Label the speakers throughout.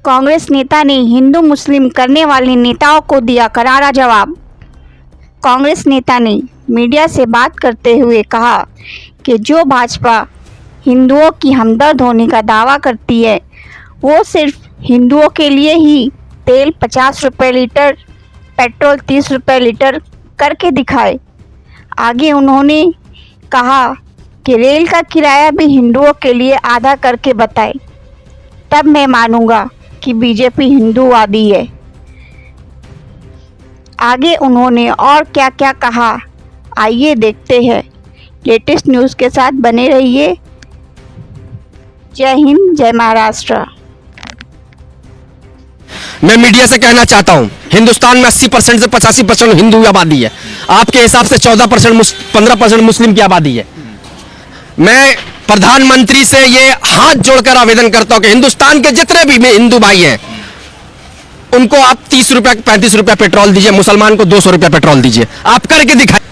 Speaker 1: कांग्रेस नेता ने हिंदू मुस्लिम करने वाले नेताओं को दिया करारा जवाब। कांग्रेस नेता ने मीडिया से बात करते हुए कहा कि जो भाजपा हिंदुओं की हमदर्द होने का दावा करती है वो सिर्फ हिंदुओं के लिए ही तेल 50 रुपये लीटर, पेट्रोल 30 रुपये लीटर करके दिखाए। आगे उन्होंने कहा कि रेल का किराया भी हिंदुओं के लिए आधा करके बताए, तब मैं मानूंगा कि बीजेपी हिंदूवादी है। आगे उन्होंने और क्या क्या कहा, आइए देखते हैं। लेटेस्ट न्यूज़ के साथ बने रहिए। जय हिंद, जय महाराष्ट्र।
Speaker 2: मैं मीडिया से कहना चाहता हूं, हिंदुस्तान में 80% से 85% हिंदू आबादी है। आपके हिसाब से 14% 15% मुस्लिम की आबादी है। मैं प्रधानमंत्री से ये हाथ जोड़कर आवेदन करता हूं कि हिंदुस्तान के जितने भी हिंदू भाई हैं उनको आप 30 रुपया 35 रुपया पेट्रोल दीजिए, मुसलमान को 200 रुपया पेट्रोल दीजिए। आप करके दिखाइए।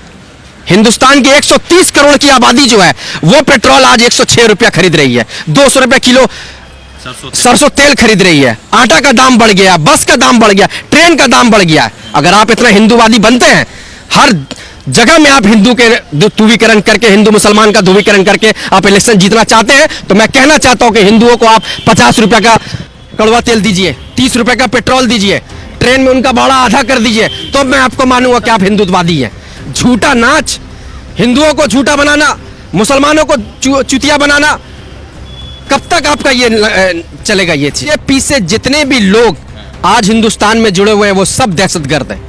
Speaker 2: हिंदुस्तान की 130 करोड़ की आबादी जो है वो पेट्रोल आज 106 रुपया खरीद रही है, 200 रुपया किलो सरसों तेल खरीद रही है, आटा का दाम बढ़ गया, बस का दाम बढ़ गया, ट्रेन का दाम बढ़ गया। अगर आप इतना हिंदूवादी बनते हैं, हर जगह में आप हिंदू के ध्रुवीकरण करके, हिंदू मुसलमान का ध्रुवीकरण करके आप इलेक्शन जीतना चाहते हैं, तो मैं कहना चाहता हूं कि हिंदुओं को आप 50 रुपया का कड़वा तेल दीजिए, 30 रुपए का पेट्रोल दीजिए, ट्रेन में उनका भाड़ा आधा कर दीजिए, तो मैं आपको मानूंगा कि आप हिंदुत्ववादी हैं। झूठा नाच, हिंदुओं को झूठा बनाना, मुसलमानों को चुतिया बनाना, कब तक आपका ये चलेगा? ये चीज पीछे जितने भी लोग आज हिंदुस्तान में जुड़े हुए हैं वो सब दहशतगर्द हैं।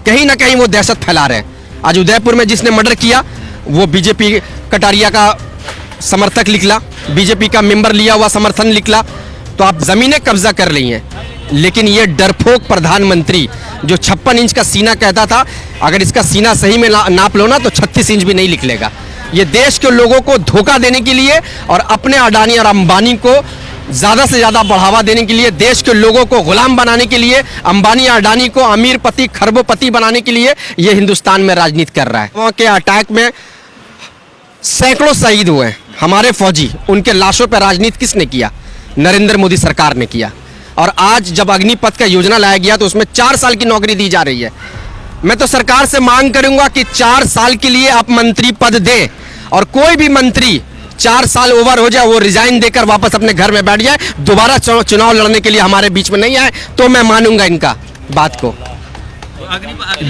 Speaker 2: कहीं ना कहीं वो दहशत फैला रहे हैं। आज उदयपुर में जिसने मर्डर किया वो बीजेपी कटारिया का समर्थक निकला, बीजेपी का मेंबर लिया हुआ समर्थन निकला। तो आप जमीनें कब्जा कर रही हैं, लेकिन ये डरपोक प्रधानमंत्री जो 56 इंच का सीना कहता था, अगर इसका सीना सही में नाप लो ना तो 36 इंच भी नहीं निकलेगा। ये देश के लोगों को धोखा देने के लिए और अपने अडानी और अंबानी को ज़्यादा से ज़्यादा बढ़ावा देने के लिए, देश के लोगों को गुलाम बनाने के लिए, अंबानी अडानी को अमीरपति खरबोपति बनाने के लिए ये हिंदुस्तान में राजनीति कर रहा है। वहाँ के अटैक में सैकड़ों शहीद हुए हैं हमारे फौजी, उनके लाशों पर राजनीति किसने किया? नरेंद्र मोदी सरकार ने किया। और आज जब अग्निपथ का योजना लाया गया तो उसमें 4 साल की नौकरी दी जा रही है। मैं तो सरकार से मांग करूंगा कि 4 साल के लिए आप मंत्री पद दें और कोई भी मंत्री 4 साल ओवर हो जाए वो रिजाइन देकर वापस अपने घर में बैठ जाए, दोबारा चुनाव लड़ने के लिए हमारे बीच में नहीं आए, तो मैं मानूंगा इनका बात को।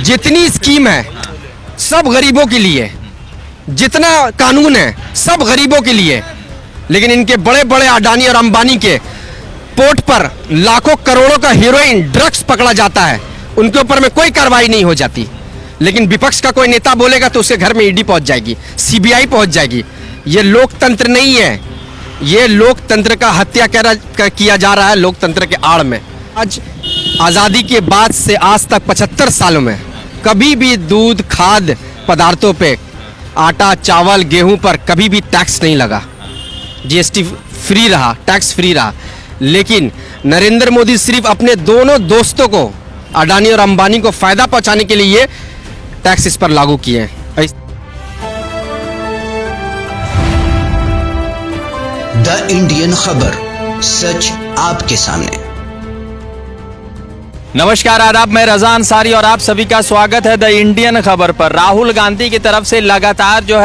Speaker 2: जितनी स्कीम है सब गरीबों के लिए, जितना कानून है सब गरीबों के लिए, लेकिन इनके बड़े बड़े अडानी और अंबानी के पोर्ट पर लाखों करोड़ों का हीरोइन ड्रग्स पकड़ा जाता है, उनके ऊपर में कोई कार्रवाई नहीं हो जाती। लेकिन विपक्ष का कोई नेता बोलेगा तो उसके घर में ईडी पहुंच जाएगी, सीबीआई पहुंच जाएगी। ये लोकतंत्र नहीं है, ये लोकतंत्र का हत्या किया जा रहा है लोकतंत्र के आड़ में। आज आज़ादी के बाद से आज तक 75 सालों में कभी भी दूध खाद्य पदार्थों पे, आटा चावल गेहूं पर कभी भी टैक्स नहीं लगा, जीएसटी फ्री रहा, टैक्स फ्री रहा। लेकिन नरेंद्र मोदी सिर्फ अपने दोनों दोस्तों को, अडानी और अंबानी को फायदा पहुंचाने के लिए टैक्स इस पर लागू किए हैं।
Speaker 3: द इंडियन खबर, सच आपके सामने।
Speaker 4: नमस्कार, आदाब, मैं रजा अंसारी और आप सभी का स्वागत है द इंडियन खबर पर। राहुल गांधी की तरफ से लगातार जो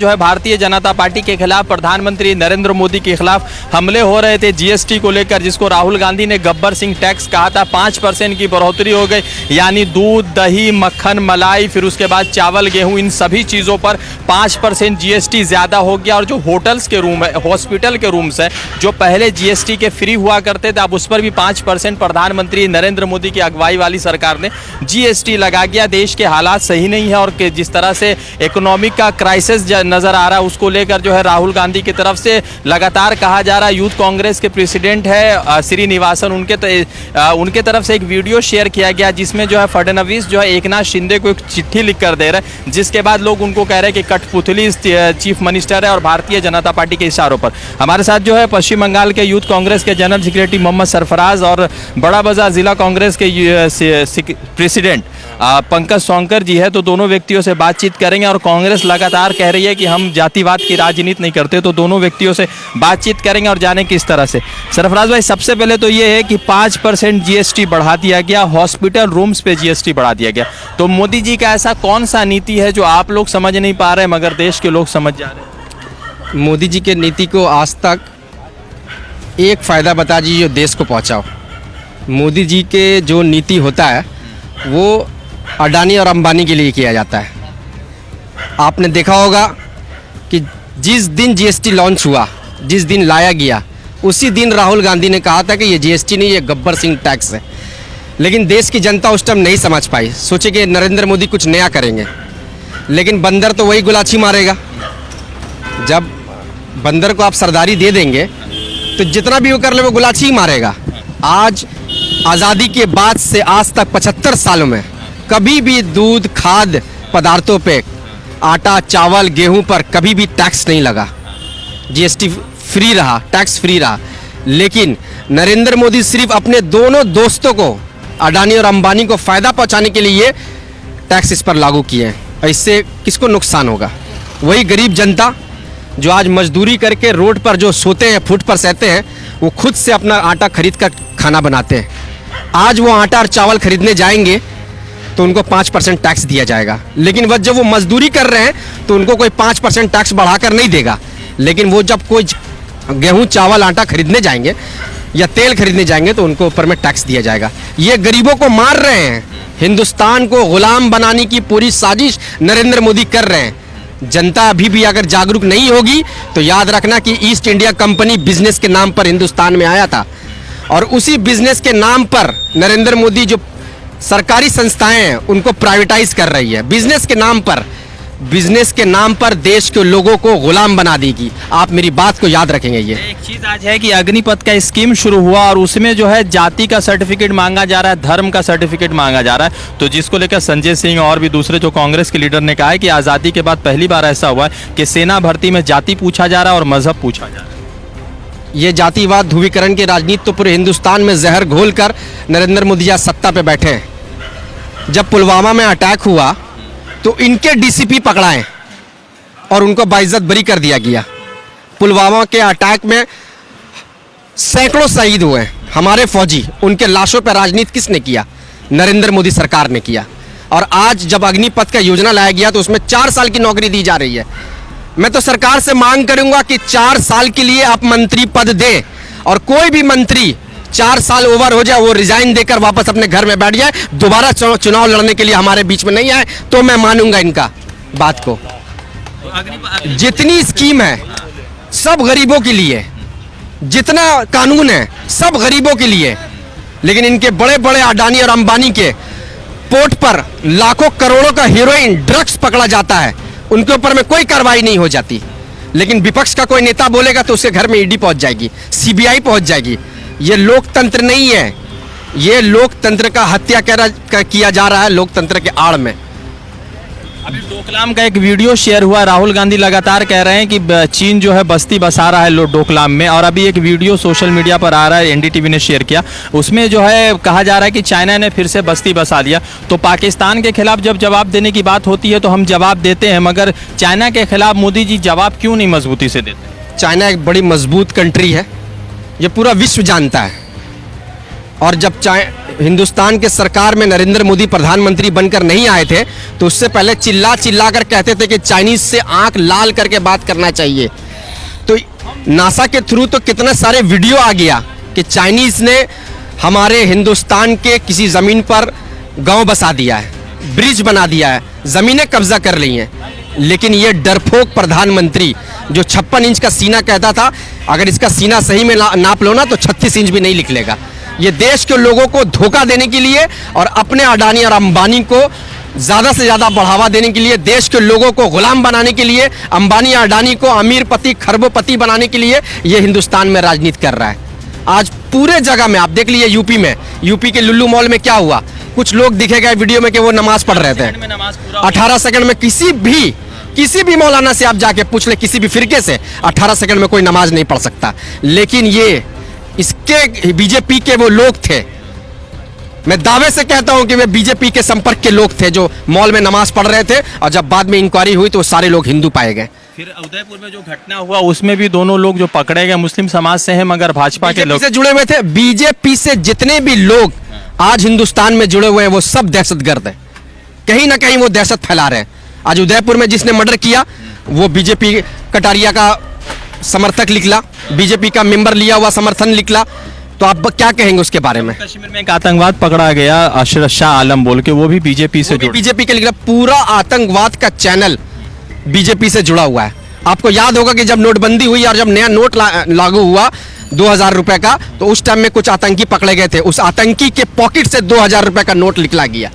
Speaker 4: है भारतीय जनता पार्टी के खिलाफ, प्रधानमंत्री नरेंद्र मोदी के खिलाफ हमले हो रहे थे जीएसटी को लेकर, जिसको राहुल गांधी ने गब्बर सिंह टैक्स कहा था। 5% की बढ़ोतरी हो गई, यानी दूध दही मक्खन मलाई, फिर उसके बाद चावल गेहूं, इन सभी चीज़ों पर 5% जीएसटी ज़्यादा हो गया। और जो होटल्स के रूम है, हॉस्पिटल के रूम्स है, जो पहले जीएसटी के फ्री हुआ करते थे, अब उस पर भी 5% प्रधानमंत्री नरेंद्र मोदी की अगुवाई वाली सरकार ने जीएसटी लगा दिया। देश के हालात सही नहीं है और जिस तरह से इकोनॉमिक का क्राइसिस नजर आ रहा है, उसको लेकर जो है राहुल गांधी की तरफ से लगातार कहा जा रहा है। यूथ कांग्रेस के प्रेसिडेंट है श्रीनिवासन, उनके तरफ से एक वीडियो शेयर किया गया जिसमें जो है फडणवीस जो है एकनाथ शिंदे को एक चिट्ठी लिख कर दे रहे हैं, जिसके बाद लोग उनको कह रहे हैं कि कठपुतली चीफ मिनिस्टर है और भारतीय जनता पार्टी के इशारों पर। हमारे साथ जो है पश्चिम बंगाल के यूथ कांग्रेस के जनरल सेक्रेटरी मोहम्मद सरफराज और बड़ा बड़ा बाजार जिला कांग्रेस के प्रेसिडेंट पंकज सोनकर जी है, तो दोनों व्यक्तियों से बातचीत करेंगे। और कांग्रेस लगातार कह रही है कि हम जातिवाद की राजनीति नहीं करते, तो दोनों व्यक्तियों से बातचीत करेंगे और जाने किस तरह से। सरफराज भाई, सबसे पहले तो ये है कि 5% जीएसटी बढ़ा दिया गया, हॉस्पिटल रूम्स पे जीएसटी बढ़ा दिया गया, तो मोदी जी का ऐसा कौन सा नीति है जो आप लोग समझ नहीं पा रहे मगर देश के लोग समझ जा रहे हैं?
Speaker 2: मोदी जी के नीति को आज तक एक फ़ायदा बता दीजिए जो देश को पहुंचाओ। मोदी जी के जो नीति होता है वो अडानी और अंबानी के लिए किया जाता है। आपने देखा होगा कि जिस दिन जीएसटी लॉन्च हुआ, जिस दिन लाया गया, उसी दिन राहुल गांधी ने कहा था कि ये जीएसटी नहीं, ये गब्बर सिंह टैक्स है। लेकिन देश की जनता उस टाइम नहीं समझ पाई, सोचे कि नरेंद्र मोदी कुछ नया करेंगे, लेकिन बंदर तो वही गुलाछी मारेगा। जब बंदर को आप सरदारी दे देंगे तो जितना भी वो कर ले वो गुलाछी ही मारेगा। आज आज़ादी के बाद से आज तक 75 सालों में कभी भी दूध, खाद्य पदार्थों पे, आटा, चावल, गेहूं पर कभी भी टैक्स नहीं लगा। जीएसटी फ्री रहा, टैक्स फ्री रहा। लेकिन नरेंद्र मोदी सिर्फ अपने दोनों दोस्तों को, अडानी और अंबानी को फ़ायदा पहुंचाने के लिए टैक्स इस पर लागू किए हैं। इससे किसको नुकसान होगा? वही गरीब जनता जो आज मजदूरी करके रोड पर जो सोते हैं, फुट पर सहते हैं, वो खुद से अपना आटा खरीद कर खाना बनाते हैं। आज वो आटा और चावल खरीदने जाएंगे तो उनको 5% टैक्स दिया जाएगा, लेकिन वह जब वो मजदूरी कर रहे हैं तो उनको कोई 5% टैक्स बढ़ाकर नहीं देगा। लेकिन वो जब कोई गेहूं, चावल, आटा खरीदने जाएंगे या तेल खरीदने जाएंगे तो उनको ऊपर में टैक्स दिया जाएगा। ये गरीबों को मार रहे हैं। हिंदुस्तान को गुलाम बनाने की पूरी साजिश नरेंद्र मोदी कर रहे हैं। जनता अभी भी अगर जागरूक नहीं होगी तो याद रखना कि ईस्ट इंडिया कंपनी बिजनेस के नाम पर हिंदुस्तान में आया था, और उसी बिजनेस के नाम पर नरेंद्र मोदी जो सरकारी संस्थाएं हैं उनको प्राइवेटाइज कर रही है। बिजनेस के नाम पर देश के लोगों को गुलाम बना देगी। आप मेरी बात को याद रखेंगे। ये
Speaker 4: एक चीज आज है कि अग्निपथ का स्कीम शुरू हुआ और उसमें जो है जाति का सर्टिफिकेट मांगा जा रहा है, धर्म का सर्टिफिकेट मांगा जा रहा है, तो जिसको लेकर संजय सिंह और भी दूसरे जो कांग्रेस के लीडर ने कहा है कि आज़ादी के बाद पहली बार ऐसा हुआ है कि सेना भर्ती में जाति पूछा जा रहा है और मजहब पूछा जा रहा है।
Speaker 2: ये जातिवाद ध्रुवीकरण की राजनीति तो पूरे हिंदुस्तान में जहर घोल कर नरेंद्र मोदी आज सत्ता पे बैठे हैं। जब पुलवामा में अटैक हुआ तो इनके डीसीपी पकड़ाए और उनको बाइज्जत बरी कर दिया गया। पुलवामा के अटैक में सैकड़ों शहीद हुए हमारे फौजी, उनके लाशों पर राजनीति किसने किया? नरेंद्र मोदी सरकार ने किया। और आज जब अग्निपथ का योजना लाया गया तो उसमें 4 साल की नौकरी दी जा रही है। मैं तो सरकार से मांग करूंगा कि 4 साल के लिए आप मंत्री पद दें, और कोई भी मंत्री 4 साल ओवर हो जाए वो रिजाइन देकर वापस अपने घर में बैठ जाए, दोबारा चुनाव लड़ने के लिए हमारे बीच में नहीं आए तो मैं मानूंगा इनका बात को। जितनी स्कीम है सब गरीबों के लिए, जितना कानून है सब गरीबों के लिए, लेकिन इनके बड़े बड़े अडानी और अंबानी के पोर्ट पर लाखों करोड़ों का हीरोइन, ड्रग्स पकड़ा जाता है, उनके ऊपर में कोई कार्रवाई नहीं हो जाती। लेकिन विपक्ष का कोई नेता बोलेगा तो उसके घर में ईडी पहुंच जाएगी, सीबीआई पहुंच जाएगी। ये लोकतंत्र नहीं है, ये लोकतंत्र का हत्या किया जा रहा है लोकतंत्र के आड़ में।
Speaker 4: अभी डोकलाम का एक वीडियो शेयर हुआ, राहुल गांधी लगातार कह रहे हैं कि चीन जो है बस्ती बसा रहा है डोकलाम में, और अभी एक वीडियो सोशल मीडिया पर आ रहा है, एनडीटीवी ने शेयर किया, उसमें जो है कहा जा रहा है कि चाइना ने फिर से बस्ती बसा लिया। तो पाकिस्तान के खिलाफ जब जवाब देने की बात होती है तो हम जवाब देते हैं, मगर चाइना के खिलाफ मोदी जी जवाब क्यों नहीं मजबूती से देते?
Speaker 2: चाइना एक बड़ी मजबूत कंट्री है, ये पूरा विश्व जानता है। और जब हिंदुस्तान के सरकार में नरेंद्र मोदी प्रधानमंत्री बनकर नहीं आए थे तो उससे पहले चिल्ला चिल्ला कर कहते थे कि चाइनीज से आंख लाल करके बात करना चाहिए। तो नासा के थ्रू तो कितने सारे वीडियो आ गया कि चाइनीज ने हमारे हिंदुस्तान के किसी ज़मीन पर गांव बसा दिया है, ब्रिज बना दिया है, ज़मीनें कब्जा कर ली हैं। लेकिन ये डरपोक प्रधानमंत्री जो 56 इंच का सीना कहता था, अगर इसका सीना सही में नाप लो ना तो 36 इंच भी नहीं निकलेगा। ये देश के लोगों को धोखा देने के लिए और अपने अडानी और अंबानी को ज़्यादा से ज़्यादा बढ़ावा देने के लिए, देश के लोगों को गुलाम बनाने के लिए, अंबानी अडानी को अमीरपति खरबोपति बनाने के लिए ये हिंदुस्तान में राजनीति कर रहा है। आज पूरे जगह में आप देख लीजिए, यूपी में, यूपी के लुल्लू मॉल में क्या हुआ, कुछ लोग दिखे गए वीडियो में कि वो नमाज पढ़ रहे थे 18 सेकंड में। किसी भी मौलाना से आप जाके पूछ ले, किसी भी फिरके से, 18 सेकंड में कोई नमाज नहीं पढ़ सकता। लेकिन ये इसके बीजेपी के वो लोग थे मैं दावे से कहता हूं कि वे बीजेपी के संपर्क के लोग थे जो मॉल में नमाज पढ़ रहे थे, और जब बाद में इंक्वायरी हुई तो वो सारे लोग हिंदू पाए गए।
Speaker 4: फिर उदयपुर में जो घटना हुआ उसमें भी दोनों लोग जो पकड़े गए मुस्लिम समाज से हैं, मगर भाजपा के लोग
Speaker 2: से जुड़े हुए थे। बीजेपी से जितने भी लोग आज हिंदुस्तान में जुड़े हुए हैं वो सब दहशतगर्द हैं, कहीं ना कहीं वो दहशत फैला रहे हैं। आज उदयपुर में जिसने मर्डर किया वो बीजेपी कटारिया का समर्थक निकला, बीजेपी का मेंबर लिया हुआ समर्थन निकला, तो आप क्या कहेंगे उसके बारे में?
Speaker 4: कश्मीर में एक आतंकवाद पकड़ा गया अशरफ शाह आलम बोल के, वो भी बीजेपी से जुड़ा।
Speaker 2: बीजेपी के लिए पूरा आतंकवाद का चैनल बीजेपी से जुड़ा हुआ है। आपको याद होगा कि जब नोटबंदी हुई और जब नया नोट लागू हुआ 2000 रुपए का, तो उस टाइम में कुछ आतंकी पकड़े गए थे, उस आतंकी के पॉकेट से 2000 रुपए का नोट निकला गया।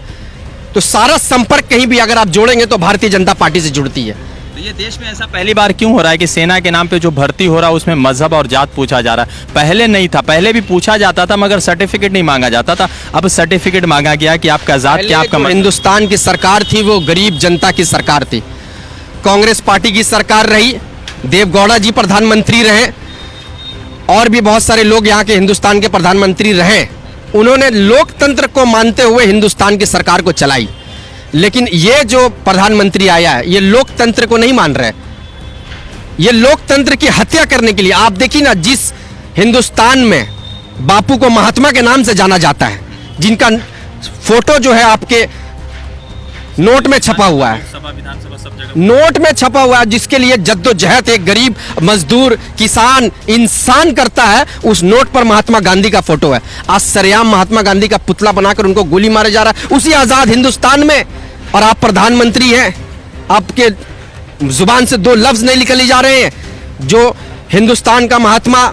Speaker 2: तो सारा संपर्क कहीं भी अगर आप जोड़ेंगे तो भारतीय जनता पार्टी से जुड़ती है।
Speaker 4: तो ये देश में ऐसा पहली बार क्यों हो रहा है कि सेना के नाम पे जो भर्ती हो रहा है उसमें मजहब और जात पूछा जा रहा है? पहले नहीं था, पहले भी पूछा जाता था मगर सर्टिफिकेट नहीं मांगा जाता था, अब सर्टिफिकेट मांगा गया कि आपका जात क्या, आपका
Speaker 2: हिंदुस्तान की सरकार थी वो गरीब जनता की सरकार थी। कांग्रेस पार्टी की सरकार रही, देवगौड़ा जी प्रधानमंत्री रहे, और भी बहुत सारे लोग यहाँ के हिंदुस्तान के प्रधानमंत्री रहे। उन्होंने लोकतंत्र को मानते हुए हिंदुस्तान की सरकार को चलाई। लेकिन ये जो प्रधानमंत्री आया है ये लोकतंत्र को नहीं मान रहे, ये लोकतंत्र की हत्या करने के लिए। आप देखिए ना, जिस हिंदुस्तान में बापू को महात्मा के नाम से जाना जाता है, जिनका फोटो जो है आपके नोट में छपा हुआ है, नोट में छपा हुआ है, जिसके लिए जद्दोजहद एक गरीब मजदूर किसान इंसान करता है, उस नोट पर महात्मा गांधी का फोटो है। आज सरेआम महात्मा गांधी का पुतला बनाकर उनको गोली मारे जा रहा है उसी आजाद हिंदुस्तान में, और आप प्रधानमंत्री हैं। आपके जुबान से दो लफ्ज नहीं निकले जा रहे हैं। जो हिंदुस्तान का महात्मा,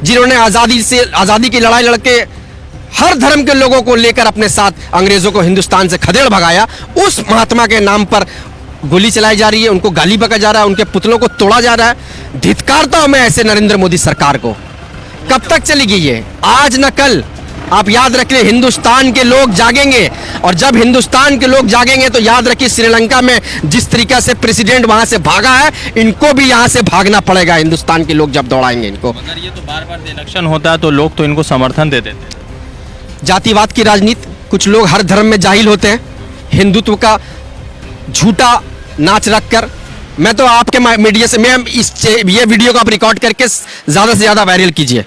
Speaker 2: जिन्होंने आजादी की लड़ाई लड़के हर धर्म के लोगों को लेकर अपने साथ अंग्रेजों को हिंदुस्तान से खदेड़ भगाया, उस महात्मा के नाम पर गोली चलाई जा रही है, उनको गाली बका जा रहा है, उनके पुतलों को तोड़ा जा रहा है। धिक्कारता हूं मैं ऐसे नरेंद्र मोदी सरकार को। कब तक चलेगी ये? आज न कल आप याद रखिए, हिंदुस्तान के लोग जागेंगे, और जब हिंदुस्तान के लोग जागेंगे तो याद रखिए, श्रीलंका में जिस तरीके से प्रेसिडेंट वहां से भागा है, इनको भी यहां से भागना पड़ेगा। हिंदुस्तान के लोग जब दौड़ाएंगे इनको।
Speaker 4: मगर ये तो बार-बार इलेक्शन होता है तो लोग तो इनको समर्थन दे देते हैं।
Speaker 2: जातिवाद की राजनीति, कुछ लोग हर धर्म में जाहिल होते हैं। हिंदुत्व का झूठा नाच रखकर, मैं तो आपके मीडिया से, ये वीडियो को आप रिकॉर्ड करके ज्यादा से ज्यादा वायरल कीजिए।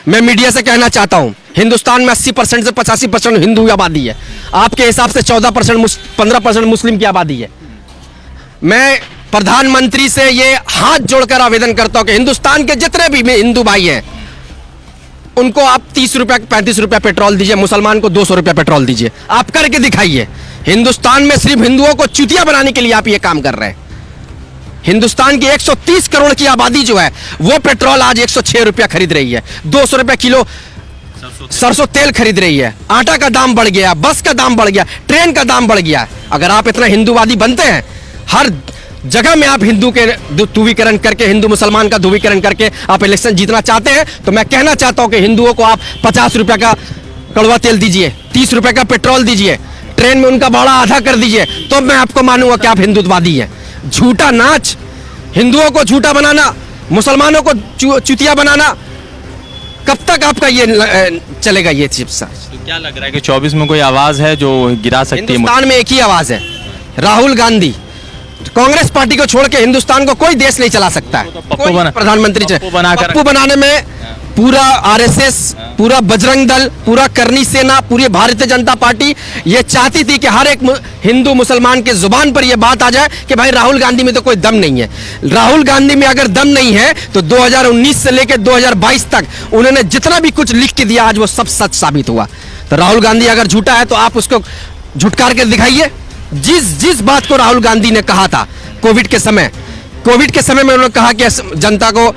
Speaker 2: मैं मीडिया से कहना चाहता हूं, हिंदुस्तान में 80% से 85% हिंदू आबादी है। आपके हिसाब से 14% 15% मुस्लिम की आबादी है। मैं प्रधानमंत्री से ये हाथ जोड़कर आवेदन करता हूं कि हिंदुस्तान के जितने भी हिंदू भाई हैं उनको आप 30 रुपया 35 रुपया पेट्रोल दीजिए, मुसलमान को 200 रुपया पेट्रोल दीजिए। आप करके दिखाइए। हिंदुस्तान में सिर्फ हिंदुओं को चूतिया बनाने के लिए आप ये काम कर रहे हैं। हिंदुस्तान की 130 करोड़ की आबादी जो है वो पेट्रोल आज 106 रुपया खरीद रही है, 200 रुपया किलो सरसों तेल खरीद रही है, आटा का दाम बढ़ गया, बस का दाम बढ़ गया, ट्रेन का दाम बढ़ गया। अगर आप इतना हिंदूवादी बनते हैं, हर जगह में आप हिंदू के ध्रुवीकरण करके, हिंदू मुसलमान का ध्रुवीकरण करके आप इलेक्शन जीतना चाहते हैं, तो मैं कहना चाहता हूं कि हिंदुओं को आप 50 रुपया का कड़वा तेल दीजिए, 30 रुपए का पेट्रोल दीजिए, ट्रेन में उनका भाड़ा आधा कर दीजिए, तो मैं आपको मानूंगा कि आप हिंदुत्ववादी हैं। झूठा नाच, हिंदुओं को झूठा बनाना, मुसलमानों को चुतिया बनाना, कब तक आपका ये चलेगा ये चिप्स?
Speaker 4: तो क्या लग रहा है कि 24 में कोई आवाज है जो गिरा सकती है?
Speaker 2: हिंदुस्तान में एक ही आवाज है, राहुल गांधी। कांग्रेस पार्टी को छोड़ के हिंदुस्तान को कोई देश नहीं चला सकता है। प्रधानमंत्री पप्पू बनाने में पूरा आरएसएस, पूरा बजरंग दल, पूरा करनी सेना, पूरी भारतीय जनता पार्टी ये चाहती थी कि हर एक हिंदू मुसलमान के जुबान पर यह बात आ जाए कि भाई राहुल गांधी में तो कोई दम नहीं है। राहुल गांधी में अगर दम नहीं है तो 2019 से लेकर 2022 तक उन्होंने जितना भी कुछ लिख के दिया आज वो सब सच साबित हुआ। तो राहुल गांधी अगर झूठा है तो आप उसको झुटकार के दिखाइए। जिस बात को राहुल गांधी ने कहा था कोविड के समय में उन्होंने कहा कि जनता को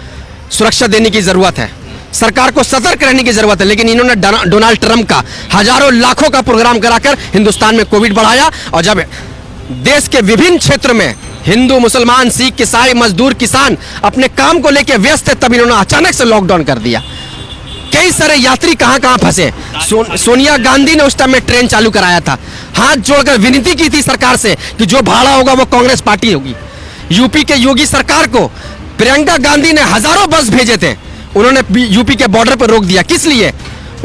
Speaker 2: सुरक्षा देने की जरूरत है, सरकार को सतर्क रहने की जरूरत है, लेकिन इन्होंने डोनाल्ड ट्रंप का हजारों लाखों का प्रोग्राम कराकर हिंदुस्तान में कोविड बढ़ाया। और जब देश के विभिन्न क्षेत्र में हिंदू, मुसलमान, सिख, ईसाई, मजदूर, किसान अपने काम को लेकर व्यस्त थे, तब इन्होंने अचानक से लॉकडाउन कर दिया। कई सारे यात्री कहां फंसे। सोनिया गांधी ने उस टाइम में ट्रेन चालू कराया था, हाथ जोड़कर विनती की थी सरकार से कि जो भाड़ा होगा वो कांग्रेस पार्टी होगी। यूपी के योगी सरकार को प्रियंका गांधी ने हजारों बस भेजे थे, उन्होंने यूपी के बॉर्डर पर रोक दिया। किस लिए?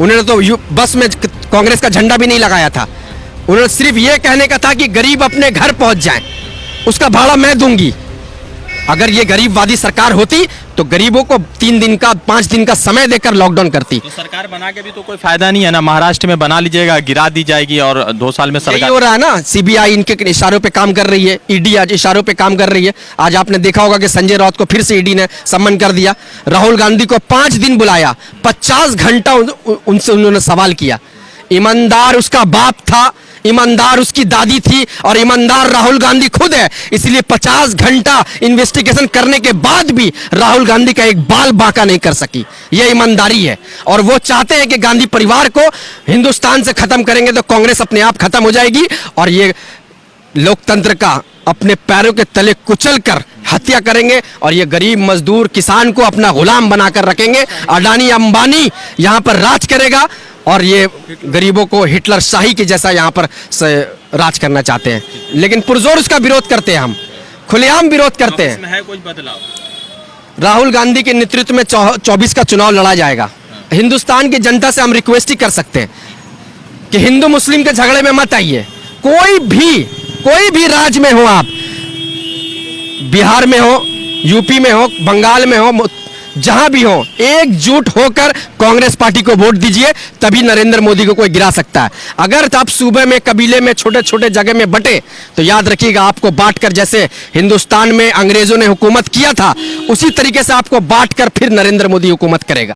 Speaker 2: उन्होंने तो बस में कांग्रेस का झंडा भी नहीं लगाया था। उन्होंने सिर्फ ये कहने का था कि गरीब अपने घर पहुंच जाएं, उसका भाड़ा मैं दूंगी। अगर ये गरीबवादी सरकार होती तो गरीबों को 3 दिन का 5 दिन का समय देकर लॉकडाउन करती।
Speaker 4: तो सरकार बना के भी तो कोई फायदा नहीं है ना। महाराष्ट्र में बना लीजिएगा, गिरा दी जाएगी और 2 साल में
Speaker 2: यही
Speaker 4: सरकार
Speaker 2: हो रहा है ना। सीबीआई इनके इशारों पे काम कर रही है, ईडी आज इशारों पे काम कर रही है। आज आपने देखा होगा कि संजय राउत को फिर से ईडी ने सम्मन कर दिया। राहुल गांधी को 5 दिन बुलाया, 50 घंटा उनसे उन्होंने सवाल किया। ईमानदार उसका बाप था, ईमानदार उसकी दादी थी और ईमानदार राहुल गांधी खुद है। इसलिए 50 घंटा इन्वेस्टिगेशन करने के बाद भी राहुल गांधी का एक बाल बांका नहीं कर सकी। यह ईमानदारी है। और वो चाहते हैं कि गांधी परिवार को हिंदुस्तान से खत्म करेंगे तो कांग्रेस अपने आप खत्म हो जाएगी और ये लोकतंत्र का अपने पैरों के तले कुचल कर हत्या करेंगे और ये गरीब मजदूर किसान को अपना गुलाम बनाकर रखेंगे। अडानी अंबानी यहां पर राज करेगा और ये गरीबों को हिटलर शाही के जैसा यहाँ पर राज करना चाहते हैं। लेकिन पुरजोर उसका विरोध करते हैं, हम खुलेआम विरोध करते हैं।
Speaker 4: इसमें है कुछ बदलाव?
Speaker 2: राहुल गांधी के नेतृत्व में 24 का चुनाव लड़ा जाएगा। हिंदुस्तान की जनता से हम रिक्वेस्ट ही कर सकते हैं कि हिंदू मुस्लिम के झगड़े में मत आइए। कोई भी राज्य में हो, आप बिहार में हो, यूपी में हो, बंगाल में हो, जहां भी हो, एकजुट होकर कांग्रेस पार्टी को वोट दीजिए, तभी नरेंद्र मोदी को कोई गिरा सकता है। अगर आप सूबे में, कबीले में, छोटे छोटे जगह में बटे तो याद रखिएगा आपको बांटकर, जैसे हिंदुस्तान में अंग्रेजों ने हुकूमत किया था, उसी तरीके से आपको बांटकर फिर नरेंद्र मोदी हुकूमत करेगा।